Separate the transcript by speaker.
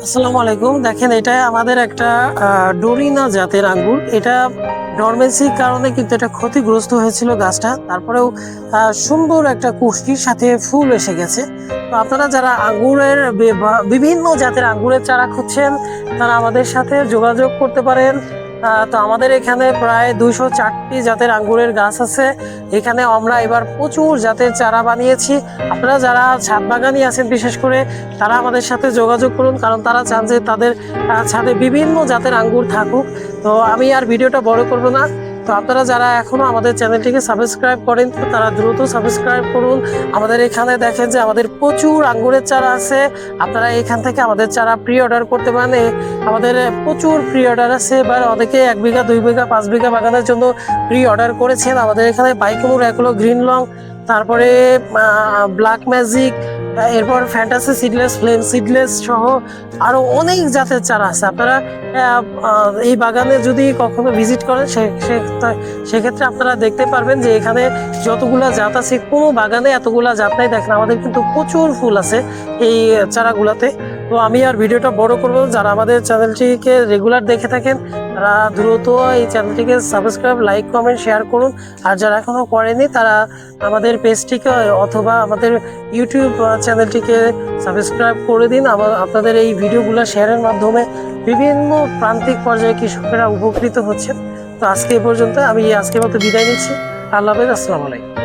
Speaker 1: আসসালামু আলাইকুম। দেখেন, এটা আমাদের একটা ডোরিনা জাতের আঙ্গুর। এটা ডরমেন্সির কারণে কিন্তু এটা ক্ষতিগ্রস্ত হয়েছিল গাছটা। তারপরেও সুন্দর একটা কুশির সাথে ফুল এসে গেছে। তো আপনারা যারা আঙ্গুরের বিভিন্ন জাতের আঙ্গুরের চারা খুঁজছেন, তারা আমাদের সাথে যোগাযোগ করতে পারেন। তো আমাদের এখানে প্রায় 204টি জাতের আঙ্গুরের গাছ আছে। এখানে আমরা এবার প্রচুর জাতের চারা বানিয়েছি। আপনারা যারা ছাদ বাগানি আছেন বিশেষ করে, তারা আমাদের সাথে যোগাযোগ করুন, কারণ তারা চান যে তাদের ছাদে বিভিন্ন জাতের আঙ্গুর থাকুক। তো আমি আর ভিডিওটা বড় করব না। তো আপনারা যারা এখনো আমাদের চ্যানেলটিকে সাবস্ক্রাইব করেন, তো তারা দ্রুত সাবস্ক্রাইব করুন। আমাদের এখানে দেখেন যে আমাদের প্রচুর আঙ্গুরের চারা আছে। আপনারা এখান থেকে আমাদের চারা প্রি অর্ডার করতে পারেন। আমাদের প্রচুর প্রি অর্ডার আছে। এবার অনেকে 1 বিঘা 2 বিঘা 5 বিঘা বাগানের জন্য প্রি অর্ডার করেছেন। আমাদের এখানে বাইকুনুর, একুলো, গ্রিন লং, তারপরে ব্ল্যাক ম্যাজিক, এরপর ফ্যান্টাসি সিডলেস, ফ্লেম সিডলেস সহ আরো অনেক জাতের চারা আছে। আপনারা এই বাগানে যদি কখনো ভিজিট করেন, সেক্ষেত্রে আপনারা দেখতে পারবেন যে এখানে যতগুলা জাত আছে, কোনো বাগানে এতগুলা জাত নাই। দেখেন, আমাদের কিন্তু প্রচুর ফুল আছে এই চারাগুলাতে। তো আমি আর ভিডিওটা বড় করবো। যারা আমাদের চ্যানেলটিকে রেগুলার দেখে থাকেন, তারা দ্রুত এই চ্যানেলটিকে সাবস্ক্রাইব, লাইক, কমেন্ট, শেয়ার করুন। আর যারা এখনো করেনি, তারা আমাদের পেজটিকে অথবা আমাদের ইউটিউব চ্যানেলটিকে সাবস্ক্রাইব করে দিন। আপনাদের এই ভিডিওগুলো শেয়ারের মাধ্যমে বিভিন্ন প্রান্তিক পর্যায়ে কৃষকেরা উপকৃত হচ্ছেন। তো আজকে এই পর্যন্ত। আমি আজকের মতো বিদায় নিচ্ছি। আল্লাহ হাফেজ। আসসালামু আলাইকুম।